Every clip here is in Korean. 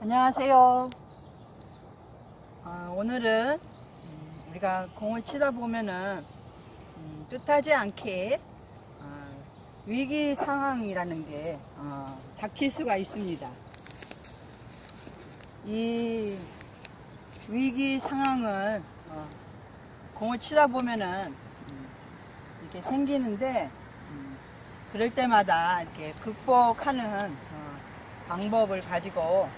안녕하세요. 오늘은 우리가 공을 치다 보면은 뜻하지 않게 위기 상황이라는 게 닥칠 수가 있습니다. 이 위기 상황은 공을 치다 보면은 이렇게 생기는데 그럴 때마다 이렇게 극복하는 방법을 가지고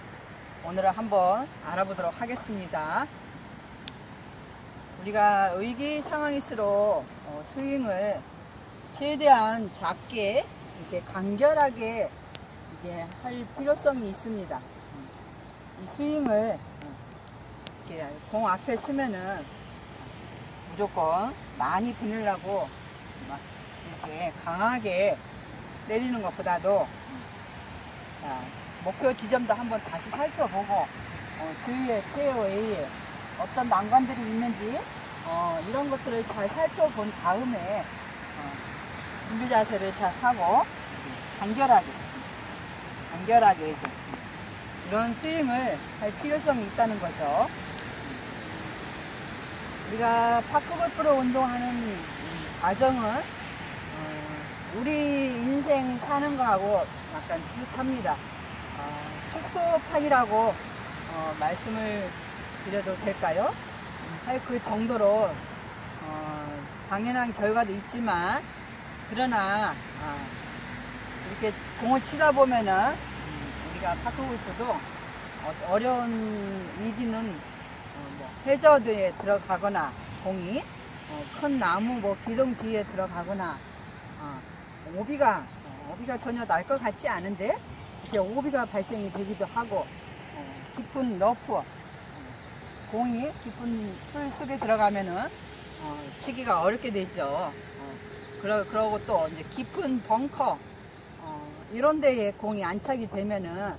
오늘은 한번 알아보도록 하겠습니다. 우리가 위기 상황일수록 스윙을 최대한 작게 이렇게 간결하게 이게 할 필요성이 있습니다. 이 스윙을 이렇게 공 앞에 쓰면은 무조건 많이 보내려고 막 이렇게 강하게 내리는 것보다도 목표 지점도 한번 다시 살펴보고 주위의 페어웨이에 어떤 난관들이 있는지 이런 것들을 잘 살펴본 다음에 준비 자세를 잘 하고 간결하게 이런 스윙을 할 필요성이 있다는 거죠. 우리가 파크골프로 운동하는 과정은 우리 인생 사는 거하고 약간 비슷합니다. 축소판이라고 말씀을 드려도 될까요? 그 정도로 당연한 결과도 있지만 그러나 이렇게 공을 치다 보면은 우리가 파크골프도 어려운 위기는 해저드에 들어가거나 공이 큰 나무 기둥 뒤에 들어가거나 오비가 전혀 날 것 같지 않은데 이렇게 오비가 발생이 되기도 하고 깊은 러프 공이 깊은 풀 속에 들어가면은 치기가 어렵게 되죠. 그러고 또 이제 깊은 벙커 이런 데에 공이 안착이 되면은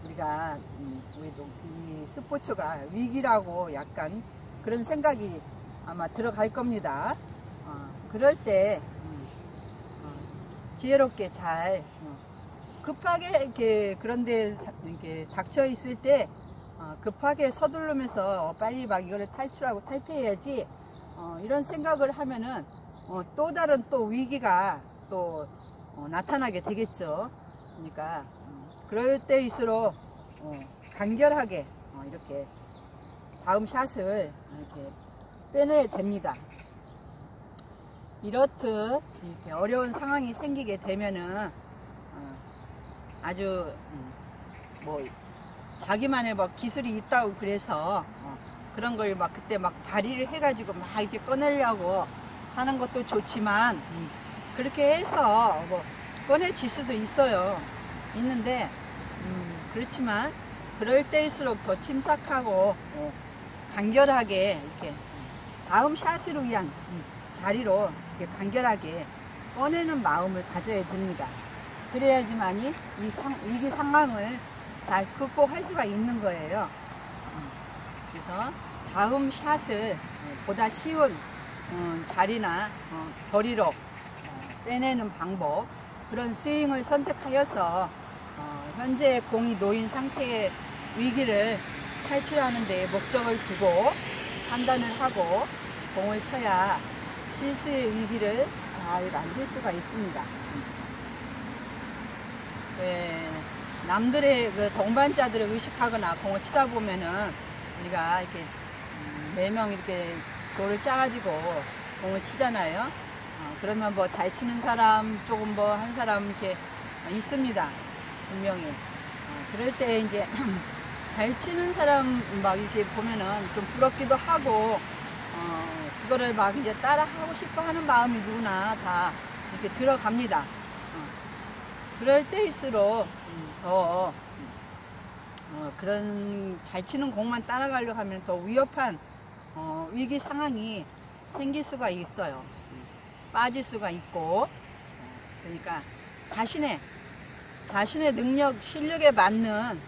우리가 우리도 이 스포츠가 위기라고 약간 그런 생각이 아마 들어갈 겁니다. 그럴 때 지혜롭게 잘 급하게 이렇게 그런데 이렇게 닥쳐 있을 때 급하게 서두르면서 빨리 막 이거를 탈출하고 탈피해야지 이런 생각을 하면은 또 다른 또 위기가 또 나타나게 되겠죠. 그러니까 그럴 때일수록 간결하게 이렇게 다음 샷을 이렇게 빼내야 됩니다. 이렇듯 이렇게 어려운 상황이 생기게 되면은 아주 자기만의 기술이 있다고 그래서 그런 걸 막 그때 막 발휘를 해가지고 막 이렇게 꺼내려고 하는 것도 좋지만 그렇게 해서 꺼내질 수도 있는데 그렇지만 그럴 때일수록 더 침착하고 간결하게 이렇게 다음 샷을 위한 자리로 이렇게 간결하게 꺼내는 마음을 가져야 됩니다. 그래야지만이 위기 상황을 잘 극복할 수가 있는 거예요. 그래서 다음 샷을 보다 쉬운 자리나 거리로 빼내는 방법, 그런 스윙을 선택하여서 현재 공이 놓인 상태의 위기를 탈출하는 데 목적을 두고 판단을 하고 공을 쳐야 실수의 위기를 잘 만들 수가 있습니다. 남들의 그 동반자들을 의식하거나 공을 치다 보면은 우리가 이렇게 4명 이렇게 조를 짜가지고 공을 치잖아요. 그러면 잘 치는 사람 조금 한 사람 이렇게 있습니다. 분명히. 그럴 때 이제 잘 치는 사람 막 이렇게 보면은 좀 부럽기도 하고 그거를 막 이제 따라 하고 싶어 하는 마음이 누구나 다 이렇게 들어갑니다. 그럴 때일수록 더 그런 잘 치는 공만 따라가려고 하면 더 위협한 위기 상황이 생길 수가 있어요. 빠질 수가 있고 그러니까 자신의 능력, 실력에 맞는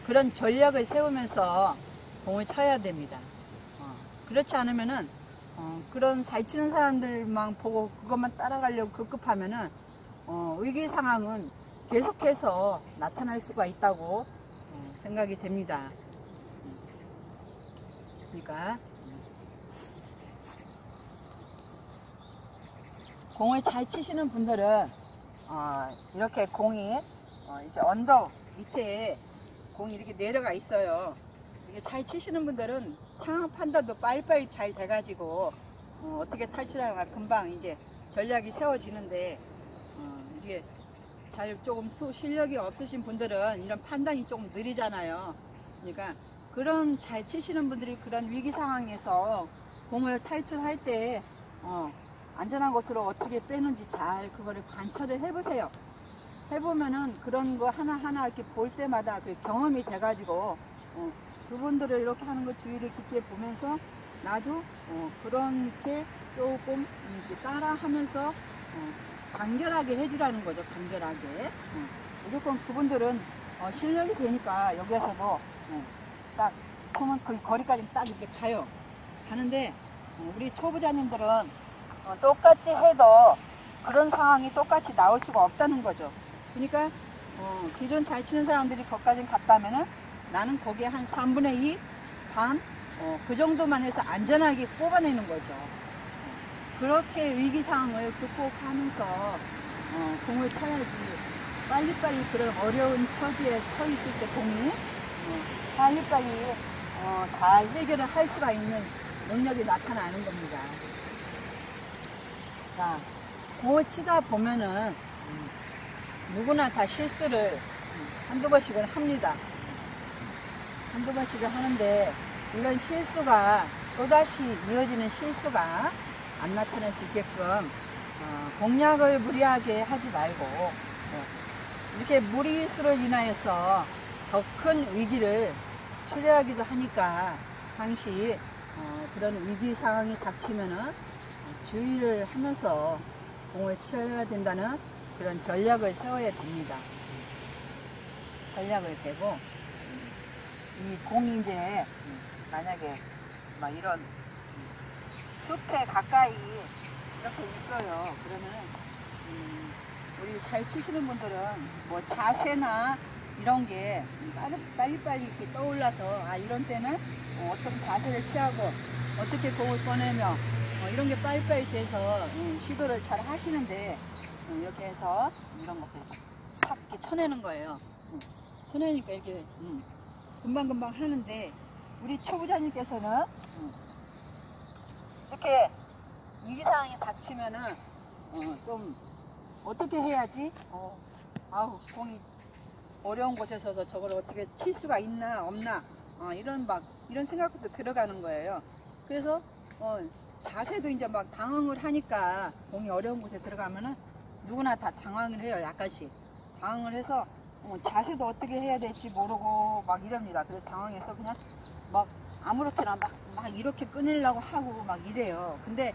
그런 전략을 세우면서 공을 쳐야 됩니다. 그렇지 않으면은 그런 잘 치는 사람들만 보고 그것만 따라가려고 급급하면은 위기 상황은 계속해서 나타날 수가 있다고 생각이 됩니다. 그러니까 공을 잘 치시는 분들은 이렇게 공이 이제 언덕 밑에 공이 이렇게 내려가 있어요. 이게 잘 치시는 분들은 상황 판단도 빨리빨리 잘 돼가지고 어떻게 탈출하나 금방 이제 전략이 세워지는데 이게 잘 조금 실력이 없으신 분들은 이런 판단이 조금 느리잖아요. 그러니까 그런 잘 치시는 분들이 그런 위기 상황에서 공을 탈출할 때 안전한 곳으로 어떻게 빼는지 잘 그거를 관찰을 해보세요. 해보면은 그런 거 하나하나 이렇게 볼 때마다 그 경험이 돼가지고 그분들을 이렇게 하는 거 주의를 깊게 보면서 나도 그렇게 조금 이렇게 따라 하면서 간결하게 해주라는 거죠. 간결하게. 무조건 그분들은 실력이 되니까 여기에서도 딱 손은 그 거리까지 딱 이렇게 가요. 가는데 우리 초보자님들은 똑같이 해도 그런 상황이 똑같이 나올 수가 없다는 거죠. 그러니까 기존 잘 치는 사람들이 거기까지 갔다면은 나는 거기에 한 3분의 2, 반, 그 정도만 해서 안전하게 뽑아내는 거죠. 그렇게 위기 상황을 극복하면서 공을 쳐야지 빨리빨리 그런 어려운 처지에 서 있을 때 공이 빨리빨리 잘 해결을 할 수가 있는 능력이 나타나는 겁니다. 자, 공을 치다 보면은 누구나 다 실수를 한두 번씩은 합니다. 한두 번씩은 하는데 이런 실수가 또다시 이어지는 실수가 안 나타날 수 있게끔 공략을 무리하게 하지 말고 이렇게 무리수로 인하여서 더 큰 위기를 초래하기도 하니까 항시 그런 위기 상황이 닥치면은 주의를 하면서 공을 쳐야 된다는 그런 전략을 세워야 됩니다. 전략을 세고 이 공이 이제 만약에 막 이런 숲에 가까이 이렇게 있어요. 그러면 우리 잘 치시는 분들은 뭐 자세나 이런 게 빨리빨리 이렇게 떠올라서 이런 때는 어떤 자세를 취하고 어떻게 공을 꺼내며 이런 게 빨리빨리 돼서 시도를 잘 하시는데 이렇게 해서 이런 것들 탁 이렇게 쳐내는 거예요. 쳐내니까 이렇게 금방금방 하는데 우리 초보자님께서는 이렇게 위기 상황이 닥치면은 좀 어떻게 해야지? 아우 공이 어려운 곳에 서서 저걸 어떻게 칠 수가 있나 없나 이런 생각부터 들어가는 거예요. 그래서 자세도 이제 막 당황을 하니까 공이 어려운 곳에 들어가면은 누구나 다 당황을 해요. 약간씩 당황을 해서 자세도 어떻게 해야 될지 모르고 막 이럽니다. 그래서 당황해서 그냥 막 아무렇게나 막 이렇게 끊으려고 하고 막 이래요. 근데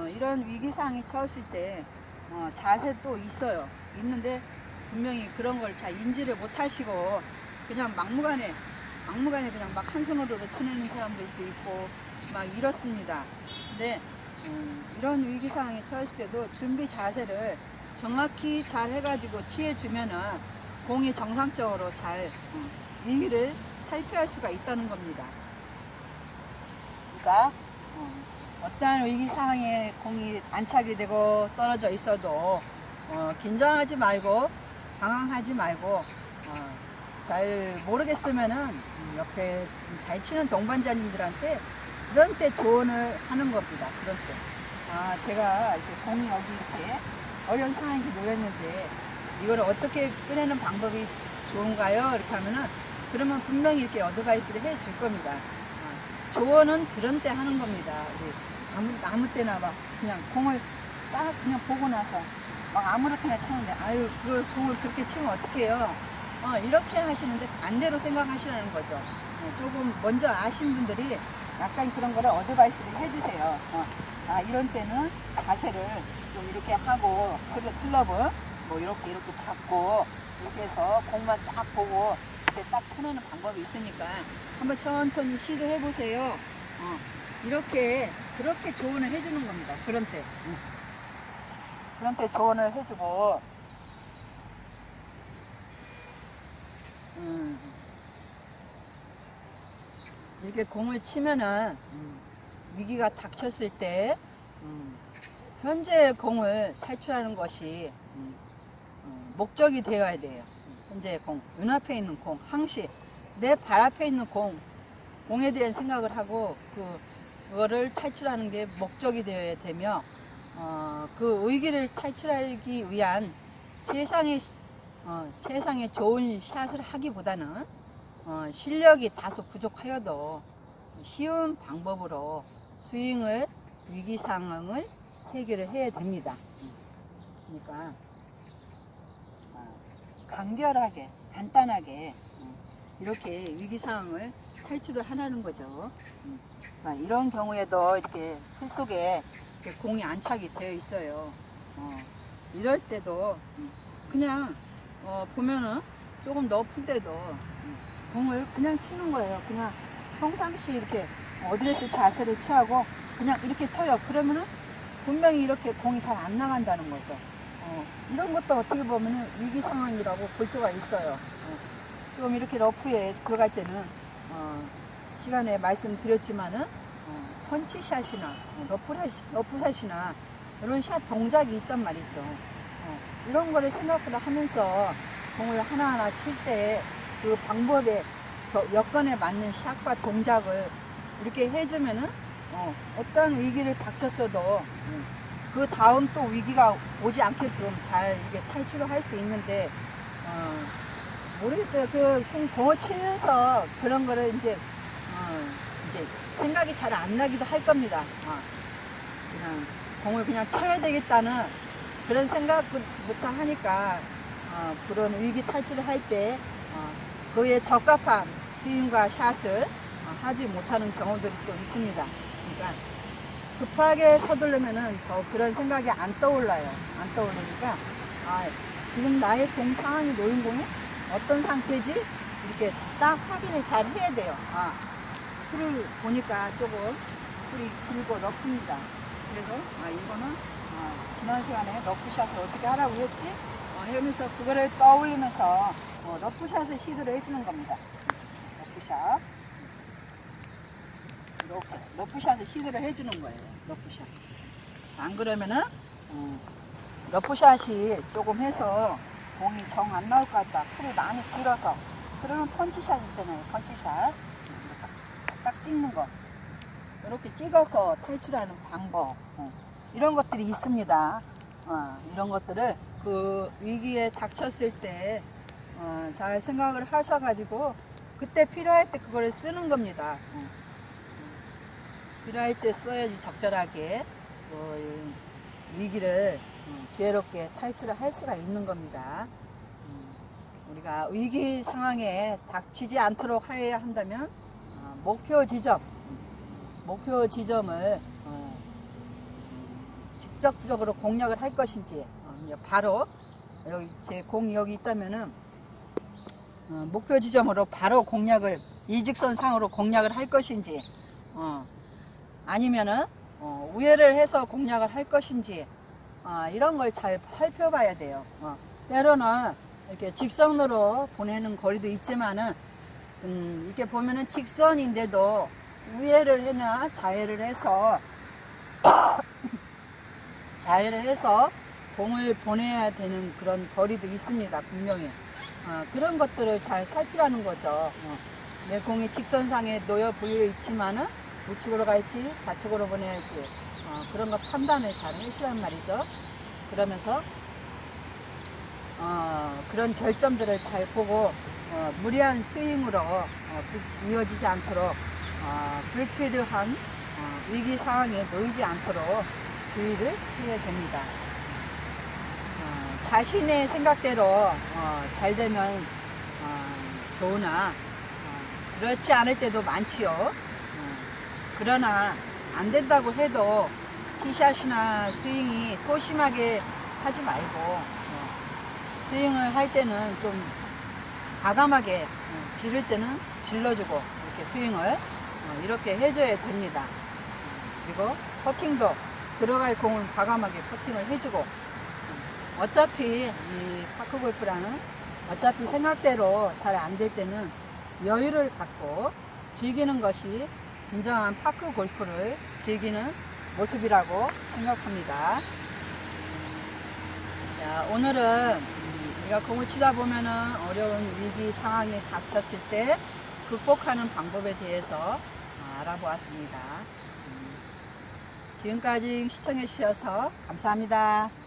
이런 위기상황에 처했을 때 자세도 있어요. 있는데 분명히 그런 걸 잘 인지를 못 하시고 그냥 막무가내 그냥 막 한 손으로도 쳐내는 사람들도 있고 막 이렇습니다. 근데 이런 위기 상황에 처했을 때도 준비 자세를 정확히 잘 해가지고 취해주면은 공이 정상적으로 잘 위기를 탈피할 수가 있다는 겁니다. 그러니까 어떠한 위기 상황에 공이 안착이 되고 떨어져 있어도 긴장하지 말고 당황하지 말고 잘 모르겠으면은 옆에 잘 치는 동반자님들한테 그런 때 조언을 하는 겁니다. 그런 때 제가 이렇게 공이 여기 이렇게 어려운 상황에 놓였는데 이걸 어떻게 꺼내는 방법이 좋은가요? 이렇게 하면은 그러면 분명히 이렇게 어드바이스를 해 줄 겁니다. 조언은 그런 때 하는 겁니다. 아무 때나 막 그냥 공을 딱 그냥 보고 나서 막 아무렇게나 쳤는데 아유 그걸 공을 그렇게 치면 어떡해요? 이렇게 하시는데 반대로 생각하시라는 거죠. 조금 먼저 아신 분들이 약간 그런 거를 어드바이스를 해주세요. 이런 때는 자세를 좀 이렇게 하고 클럽을 뭐 이렇게 잡고 이렇게 해서 공만 딱 보고 이렇게 딱 쳐내는 방법이 있으니까 한번 천천히 시도해 보세요. 그렇게 조언을 해주는 겁니다. 그런 때 조언을 해주고 이렇게 공을 치면은 위기가 닥쳤을 때 현재의 공을 탈출하는 것이 목적이 되어야 돼요. 현재의 공, 눈앞에 있는 공, 항시 내 발 앞에 있는 공에 대한 생각을 하고 그거를 탈출하는 게 목적이 되어야 되며, 그 위기를 탈출하기 위한 세상에 좋은 샷을 하기보다는 실력이 다소 부족하여도 쉬운 방법으로 스윙을, 위기 상황을 해결을 해야 됩니다. 그러니까 간결하게, 간단하게 이렇게 위기 상황을 탈출을 하라는 거죠. 이런 경우에도 이렇게 풀 속에 이렇게 공이 안착이 되어 있어요. 이럴 때도 그냥 보면은 조금 높은 데도 공을 그냥 치는 거예요. 그냥 평상시 이렇게 어드레스 자세를 취하고 그냥 이렇게 쳐요. 그러면은 분명히 이렇게 공이 잘 안 나간다는 거죠. 이런 것도 어떻게 보면은 위기 상황이라고 볼 수가 있어요. 좀 이렇게 러프에 들어갈 때는 시간에 말씀드렸지만은 펀치샷이나 러프샷이나 이런 샷 동작이 있단 말이죠. 이런 거를 생각을 하면서 공을 하나하나 칠 때 그 방법에 여건에 맞는 샷과 동작을 이렇게 해주면은 어떤 위기를 닥쳤어도 그 다음 또 위기가 오지 않게끔 잘 이게 탈출을 할 수 있는데, 모르겠어요. 공을 치면서 그런 거를 이제 생각이 잘 안 나기도 할 겁니다. 그냥 공을 그냥 쳐야 되겠다는 그런 생각부터 하니까 그런 위기 탈출을 할 때 그에 적합한 스윙과 샷을 하지 못하는 경우들이 또 있습니다. 그러니까 급하게 서두르면은 더 그런 생각이 안 떠올라요. 안 떠오르니까 지금 나의 공 상황이, 놓인 공이 어떤 상태지? 이렇게 딱 확인을 잘 해야 돼요. 풀을 보니까 조금 풀이 길고 러프입니다. 그래서 이거는 지난 시간에 러프샷을 어떻게 하라고 했지? 하면서 그거를 떠올리면서 러프샷을 시도를 해주는 겁니다. 러프샷. 이렇게 러프샷을 시도를 해주는 거예요. 러프샷. 안 그러면은 러프샷이 조금 해서 공이 정 안 나올 것 같다, 풀이 많이 길어서, 그러면 펀치샷 있잖아요. 펀치샷 딱 찍는 거, 이렇게 찍어서 탈출하는 방법, 이런 것들이 있습니다. 이런 것들을 그 위기에 닥쳤을 때 잘 생각을 하셔가지고 그때 필요할 때 그거를 쓰는 겁니다. 필요할 때 써야지 적절하게 위기를 지혜롭게 탈출을 할 수가 있는 겁니다. 우리가 위기 상황에 닥치지 않도록 해야 한다면 목표 지점을 직접적으로 공략을 할 것인지, 바로 여기 제 공이 여기 있다면은 목표 지점으로 바로 공략을, 이직선상으로 공략을 할 것인지, 아니면은 우회를 해서 공략을 할 것인지, 이런 걸 잘 살펴봐야 돼요. 때로는 이렇게 직선으로 보내는 거리도 있지만은 이렇게 보면은 직선인데도 우회를 해나 좌회를 해서 공을 보내야 되는 그런 거리도 있습니다. 분명히 그런 것들을 잘 살피라는 거죠. 내 공이 직선상에 놓여 보여 있지만은 우측으로 갈지 좌측으로 보내야지, 그런 거 판단을 잘 하시란 말이죠. 그러면서 그런 결점들을 잘 보고 무리한 스윙으로 이어지지 않도록, 불필요한 위기 상황에 놓이지 않도록 주의를 해야 됩니다. 자신의 생각대로 잘 되면 좋으나 그렇지 않을 때도 많지요. 그러나 안 된다고 해도 티샷이나 스윙이 소심하게 하지 말고 스윙을 할 때는 좀 과감하게, 지를 때는 질러주고 이렇게 스윙을 이렇게 해줘야 됩니다. 그리고 퍼팅도 들어갈 공은 과감하게 퍼팅을 해주고, 어차피 이 파크골프라는 어차피 생각대로 잘 안 될 때는 여유를 갖고 즐기는 것이 진정한 파크 골프를 즐기는 모습이라고 생각합니다. 자, 오늘은 우리가 공을 치다 보면은 어려운 위기 상황에 닥쳤을 때 극복하는 방법에 대해서 알아보았습니다. 지금까지 시청해 주셔서 감사합니다.